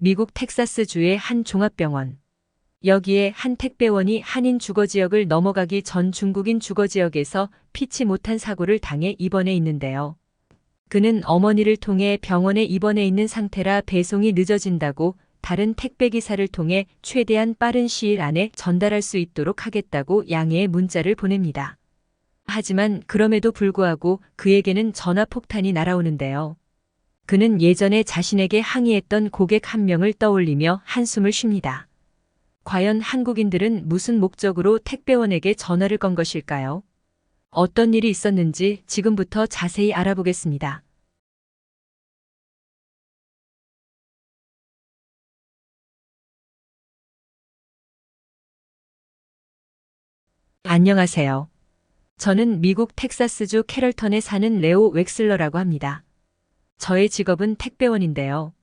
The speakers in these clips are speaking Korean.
미국 텍사스주의 한 종합병원. 여기에 한 택배원이 한인 주거지역을 넘어가기 전 중국인 주거지역에서 피치 못한 사고를 당해 입원해 있는데요. 그는 어머니를 통해 병원에 입원해 있는 상태라 배송이 늦어진다고 다른 택배기사를 통해 최대한 빠른 시일 안에 전달할 수 있도록 하겠다고 양해의 문자를 보냅니다. 하지만 그럼에도 불구하고 그에게는 전화 폭탄이 날아오는데요. 그는 예전에 자신에게 항의했던 고객 한 명을 떠올리며 한숨을 쉽니다. 과연 한국인들은 무슨 목적으로 택배원에게 전화를 건 것일까요? 어떤 일이 있었는지 지금부터 자세히 알아보겠습니다. 안녕하세요. 저는 미국 텍사스주 캐럴턴에 사는 레오 웩슬러라고 합니다. 저의 직업은 택배원인데요.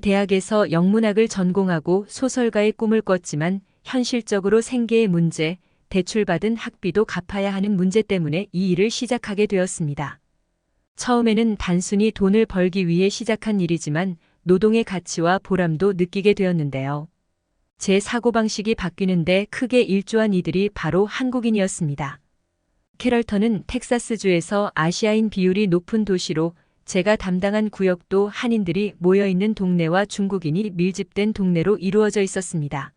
대학에서 영문학을 전공하고 소설가의 꿈을 꿨지만 현실적으로 생계의 문제, 대출받은 학비도 갚아야 하는 문제 때문에 이 일을 시작하게 되었습니다. 처음에는 단순히 돈을 벌기 위해 시작한 일이지만 노동의 가치와 보람도 느끼게 되었는데요. 제 사고방식이 바뀌는데 크게 일조한 이들이 바로 한국인이었습니다. 캐럴턴은 텍사스주에서 아시아인 비율이 높은 도시로 제가 담당한 구역도 한인들이 모여있는 동네와 중국인이 밀집된 동네로 이루어져 있었습니다.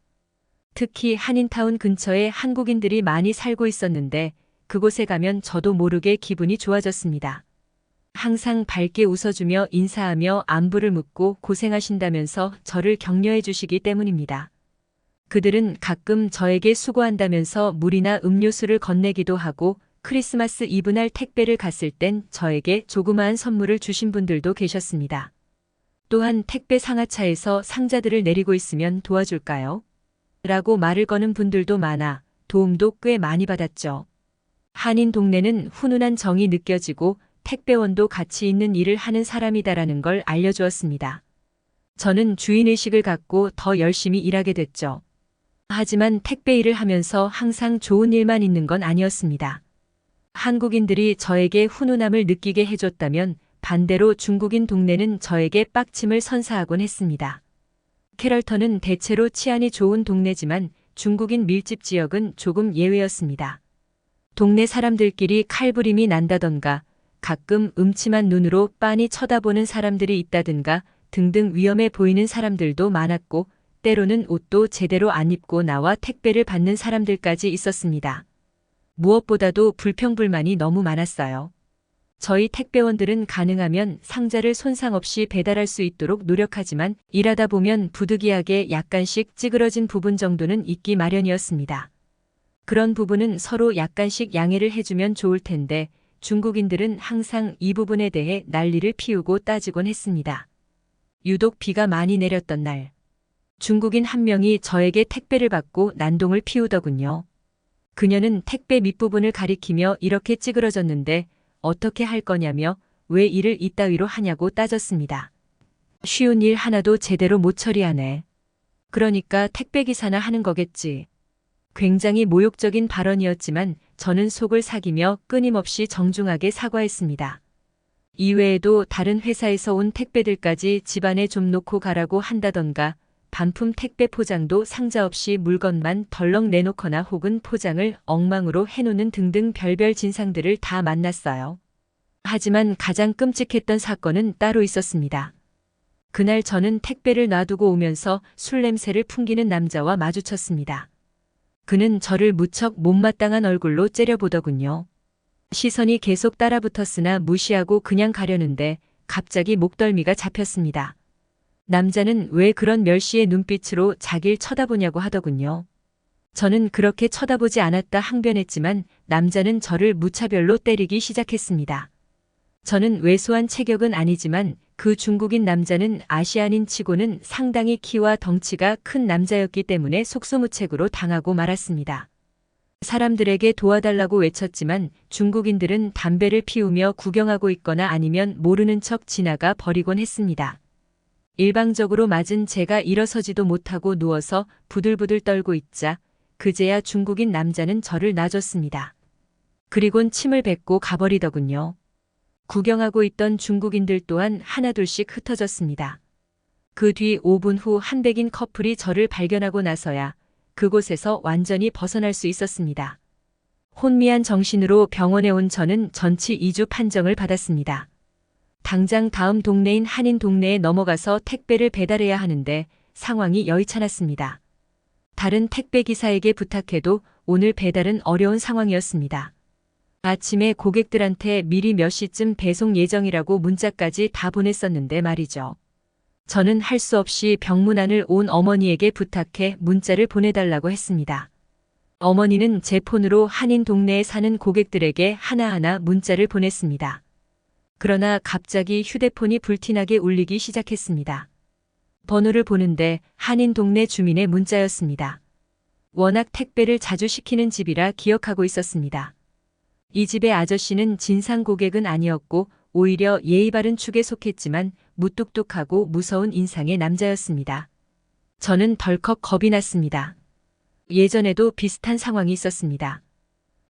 특히 한인타운 근처에 한국인들이 많이 살고 있었는데 그곳에 가면 저도 모르게 기분이 좋아졌습니다. 항상 밝게 웃어주며 인사하며 안부를 묻고 고생하신다면서 저를 격려해 주시기 때문입니다. 그들은 가끔 저에게 수고한다면서 물이나 음료수를 건네기도 하고 크리스마스 이브날 택배를 갔을 땐 저에게 조그마한 선물을 주신 분들도 계셨습니다. 또한 택배 상하차에서 상자들을 내리고 있으면 도와줄까요? 라고 말을 거는 분들도 많아 도움도 꽤 많이 받았죠. 한인 동네는 훈훈한 정이 느껴지고 택배원도 가치 있는 일을 하는 사람이다라는 걸 알려주었습니다. 저는 주인의식을 갖고 더 열심히 일하게 됐죠. 하지만 택배 일을 하면서 항상 좋은 일만 있는 건 아니었습니다. 한국인들이 저에게 훈훈함을 느끼게 해줬다면 반대로 중국인 동네는 저에게 빡침을 선사하곤 했습니다. 캐럴턴은 대체로 치안이 좋은 동네지만 중국인 밀집 지역은 조금 예외였습니다. 동네 사람들끼리 칼부림이 난다던가 가끔 음침한 눈으로 빤히 쳐다보는 사람들이 있다든가 등등 위험해 보이는 사람들도 많았고 때로는 옷도 제대로 안 입고 나와 택배를 받는 사람들까지 있었습니다. 무엇보다도 불평불만이 너무 많았어요. 저희 택배원들은 가능하면 상자를 손상 없이 배달할 수 있도록 노력하지만 일하다 보면 부득이하게 약간씩 찌그러진 부분 정도는 있기 마련이었습니다. 그런 부분은 서로 약간씩 양해를 해주면 좋을 텐데 중국인들은 항상 이 부분에 대해 난리를 피우고 따지곤 했습니다. 유독 비가 많이 내렸던 날, 중국인 한 명이 저에게 택배를 받고 난동을 피우더군요. 그녀는 택배 밑부분을 가리키며 이렇게 찌그러졌는데 어떻게 할 거냐며 왜 일을 이따위로 하냐고 따졌습니다. 쉬운 일 하나도 제대로 못 처리하네. 그러니까 택배기사나 하는 거겠지. 굉장히 모욕적인 발언이었지만 저는 속을 삭이며 끊임없이 정중하게 사과했습니다. 이외에도 다른 회사에서 온 택배들까지 집안에 좀 놓고 가라고 한다던가 반품 택배 포장도 상자 없이 물건만 덜렁 내놓거나 혹은 포장을 엉망으로 해놓는 등등 별별 진상들을 다 만났어요. 하지만 가장 끔찍했던 사건은 따로 있었습니다. 그날 저는 택배를 놔두고 오면서 술 냄새를 풍기는 남자와 마주쳤습니다. 그는 저를 무척 못마땅한 얼굴로 째려보더군요. 시선이 계속 따라붙었으나 무시하고 그냥 가려는데 갑자기 목덜미가 잡혔습니다. 남자는 왜 그런 멸시의 눈빛으로 자길 쳐다보냐고 하더군요. 저는 그렇게 쳐다보지 않았다 항변했지만 남자는 저를 무차별로 때리기 시작했습니다. 저는 왜소한 체격은 아니지만 그 중국인 남자는 아시아인 치고는 상당히 키와 덩치가 큰 남자였기 때문에 속수무책으로 당하고 말았습니다. 사람들에게 도와달라고 외쳤지만 중국인들은 담배를 피우며 구경하고 있거나 아니면 모르는 척 지나가 버리곤 했습니다. 일방적으로 맞은 제가 일어서지도 못하고 누워서 부들부들 떨고 있자 그제야 중국인 남자는 저를 놔줬습니다. 그리곤 침을 뱉고 가버리더군요. 구경하고 있던 중국인들 또한 하나둘씩 흩어졌습니다. 그 뒤 5분 후 한백인 커플이 저를 발견하고 나서야 그곳에서 완전히 벗어날 수 있었습니다. 혼미한 정신으로 병원에 온 저는 전치 2주 판정을 받았습니다. 당장 다음 동네인 한인 동네에 넘어가서 택배를 배달해야 하는데 상황이 여의찮았습니다. 다른 택배 기사에게 부탁해도 오늘 배달은 어려운 상황이었습니다. 아침에 고객들한테 미리 몇 시쯤 배송 예정이라고 문자까지 다 보냈었는데 말이죠. 저는 할 수 없이 병문안을 온 어머니에게 부탁해 문자를 보내달라고 했습니다. 어머니는 제 폰으로 한인 동네에 사는 고객들에게 하나하나 문자를 보냈습니다. 그러나 갑자기 휴대폰이 불티나게 울리기 시작했습니다. 번호를 보는데 한인 동네 주민의 문자였습니다. 워낙 택배를 자주 시키는 집이라 기억하고 있었습니다. 이 집의 아저씨는 진상 고객은 아니었고 오히려 예의 바른 축에 속했지만 무뚝뚝하고 무서운 인상의 남자였습니다. 저는 덜컥 겁이 났습니다. 예전에도 비슷한 상황이 있었습니다.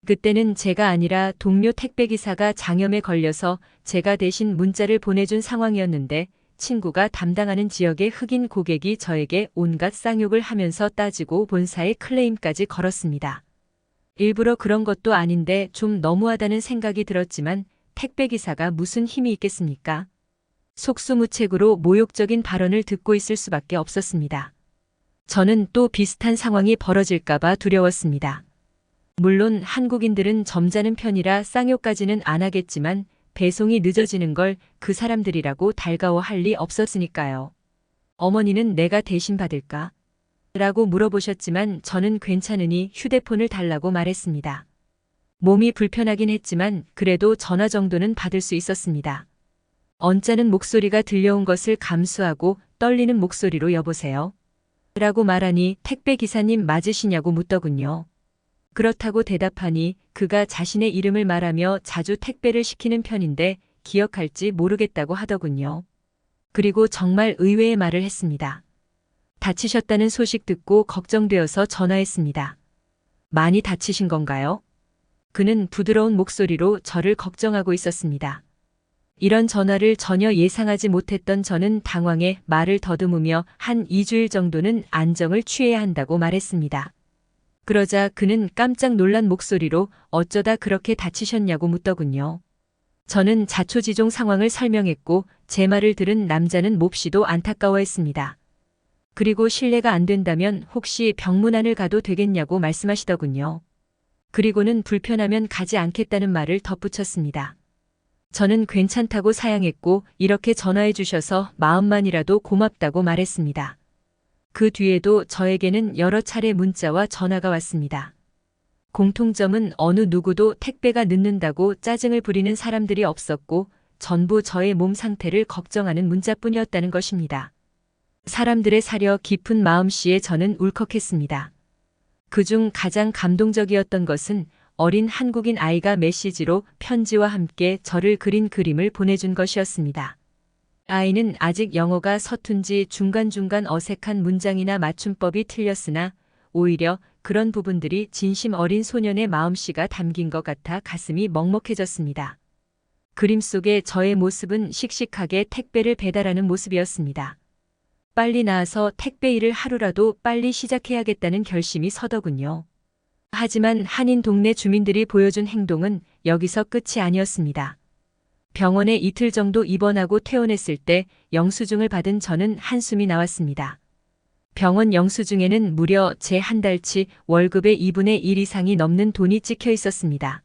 그때는 제가 아니라 동료 택배기사가 장염에 걸려서 제가 대신 문자를 보내준 상황이었는데 친구가 담당하는 지역의 흑인 고객이 저에게 온갖 쌍욕을 하면서 따지고 본사에 클레임까지 걸었습니다. 일부러 그런 것도 아닌데 좀 너무하다는 생각이 들었지만 택배기사가 무슨 힘이 있겠습니까? 속수무책으로 모욕적인 발언을 듣고 있을 수밖에 없었습니다. 저는 또 비슷한 상황이 벌어질까봐 두려웠습니다. 물론 한국인들은 점잖은 편이라 쌍욕까지는 안 하겠지만 배송이 늦어지는 걸 그 사람들이라고 달가워할 리 없었으니까요. 어머니는 내가 대신 받을까? 라고 물어보셨지만 저는 괜찮으니 휴대폰을 달라고 말했습니다. 몸이 불편하긴 했지만 그래도 전화 정도는 받을 수 있었습니다. 언짢은 목소리가 들려온 것을 감수하고 떨리는 목소리로 여보세요? 라고 말하니 택배 기사님 맞으시냐고 묻더군요. 그렇다고 대답하니 그가 자신의 이름을 말하며 자주 택배를 시키는 편인데 기억할지 모르겠다고 하더군요. 그리고 정말 의외의 말을 했습니다. 다치셨다는 소식 듣고 걱정되어서 전화했습니다. 많이 다치신 건가요? 그는 부드러운 목소리로 저를 걱정하고 있었습니다. 이런 전화를 전혀 예상하지 못했던 저는 당황해 말을 더듬으며 한 2주일 정도는 안정을 취해야 한다고 말했습니다. 그러자 그는 깜짝 놀란 목소리로 어쩌다 그렇게 다치셨냐고 묻더군요. 저는 자초지종 상황을 설명했고 제 말을 들은 남자는 몹시도 안타까워했습니다. 그리고 실례가 안 된다면 혹시 병문안을 가도 되겠냐고 말씀하시더군요. 그리고는 불편하면 가지 않겠다는 말을 덧붙였습니다. 저는 괜찮다고 사양했고 이렇게 전화해 주셔서 마음만이라도 고맙다고 말했습니다. 그 뒤에도 저에게는 여러 차례 문자와 전화가 왔습니다. 공통점은 어느 누구도 택배가 늦는다고 짜증을 부리는 사람들이 없었고 전부 저의 몸 상태를 걱정하는 문자뿐이었다는 것입니다. 사람들의 사려 깊은 마음씨에 저는 울컥했습니다. 그중 가장 감동적이었던 것은 어린 한국인 아이가 메시지로 편지와 함께 저를 그린 그림을 보내준 것이었습니다. 아이는 아직 영어가 서툰지 중간중간 어색한 문장이나 맞춤법이 틀렸으나 오히려 그런 부분들이 진심 어린 소년의 마음씨가 담긴 것 같아 가슴이 먹먹해졌습니다. 그림 속의 저의 모습은 씩씩하게 택배를 배달하는 모습이었습니다. 빨리 나아서 택배 일을 하루라도 빨리 시작해야겠다는 결심이 서더군요. 하지만 한인 동네 주민들이 보여준 행동은 여기서 끝이 아니었습니다. 병원에 이틀 정도 입원하고 퇴원했을 때 영수증을 받은 저는 한숨이 나왔습니다. 병원 영수증에는 무려 제 한 달치 월급의 2분의 1 이상이 넘는 돈이 찍혀 있었습니다.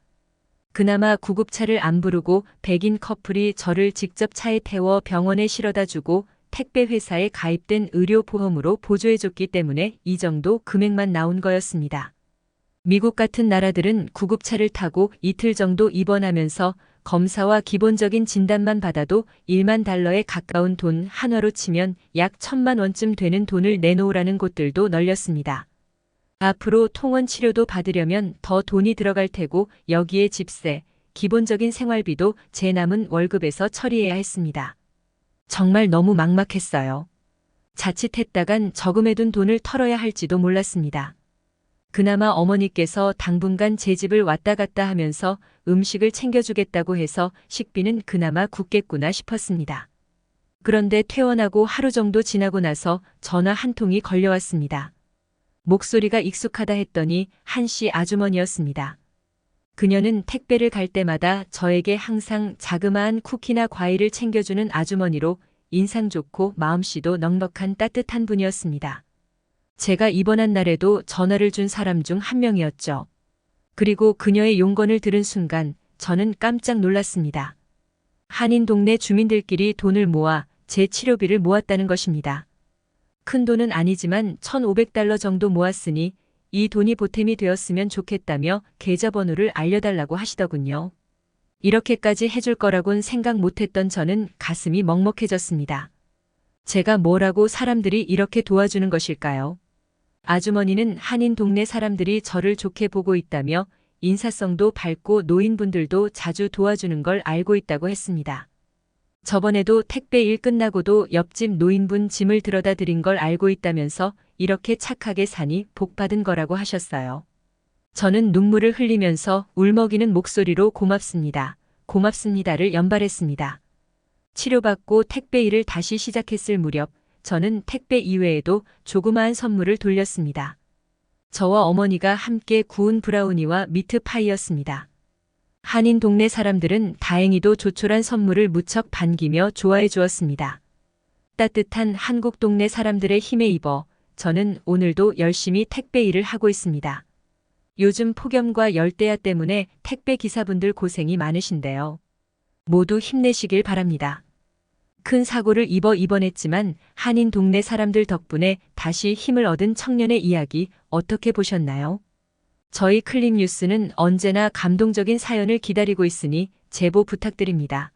그나마 구급차를 안 부르고 백인 커플이 저를 직접 차에 태워 병원에 실어다 주고 택배 회사에 가입된 의료보험으로 보조해줬기 때문에 이 정도 금액만 나온 거였습니다. 미국 같은 나라들은 구급차를 타고 이틀 정도 입원하면서 검사와 기본적인 진단만 받아도 1만 달러에 가까운 돈, 한화로 치면 약 1,000만 원쯤 되는 돈을 내놓으라는 곳들도 널렸습니다. 앞으로 통원 치료도 받으려면 더 돈이 들어갈 테고 여기에 집세, 기본적인 생활비도 제 남은 월급에서 처리해야 했습니다. 정말 너무 막막했어요. 자칫했다간 저금해둔 돈을 털어야 할지도 몰랐습니다. 그나마 어머니께서 당분간 제 집을 왔다 갔다 하면서 음식을 챙겨주겠다고 해서 식비는 그나마 굳겠구나 싶었습니다. 그런데 퇴원하고 하루 정도 지나고 나서 전화 한 통이 걸려왔습니다. 목소리가 익숙하다 했더니 한씨 아주머니였습니다. 그녀는 택배를 갈 때마다 저에게 항상 자그마한 쿠키나 과일을 챙겨주는 아주머니로 인상 좋고 마음씨도 넉넉한 따뜻한 분이었습니다. 제가 입원한 날에도 전화를 준 사람 중 한 명이었죠. 그리고 그녀의 용건을 들은 순간 저는 깜짝 놀랐습니다. 한인 동네 주민들끼리 돈을 모아 제 치료비를 모았다는 것입니다. 큰 돈은 아니지만 $1,500 정도 모았으니 이 돈이 보탬이 되었으면 좋겠다며 계좌번호를 알려달라고 하시더군요. 이렇게까지 해줄 거라곤 생각 못했던 저는 가슴이 먹먹해졌습니다. 제가 뭐라고 사람들이 이렇게 도와주는 것일까요? 아주머니는 한인 동네 사람들이 저를 좋게 보고 있다며 인사성도 밝고 노인분들도 자주 도와주는 걸 알고 있다고 했습니다. 저번에도 택배 일 끝나고도 옆집 노인분 짐을 들어다 드린 걸 알고 있다면서 이렇게 착하게 사니 복 받은 거라고 하셨어요. 저는 눈물을 흘리면서 울먹이는 목소리로 고맙습니다. 고맙습니다를 연발했습니다. 치료받고 택배 일을 다시 시작했을 무렵 저는 택배 이외에도 조그마한 선물을 돌렸습니다. 저와 어머니가 함께 구운 브라우니와 미트파이였습니다. 한인 동네 사람들은 다행히도 조촐한 선물을 무척 반기며 좋아해 주었습니다. 따뜻한 한국 동네 사람들의 힘에 입어 저는 오늘도 열심히 택배 일을 하고 있습니다. 요즘 폭염과 열대야 때문에 택배 기사분들 고생이 많으신데요. 모두 힘내시길 바랍니다. 큰 사고를 입어 입원했지만 한인 동네 사람들 덕분에 다시 힘을 얻은 청년의 이야기 어떻게 보셨나요? 저희 클릭뉴스는 언제나 감동적인 사연을 기다리고 있으니 제보 부탁드립니다.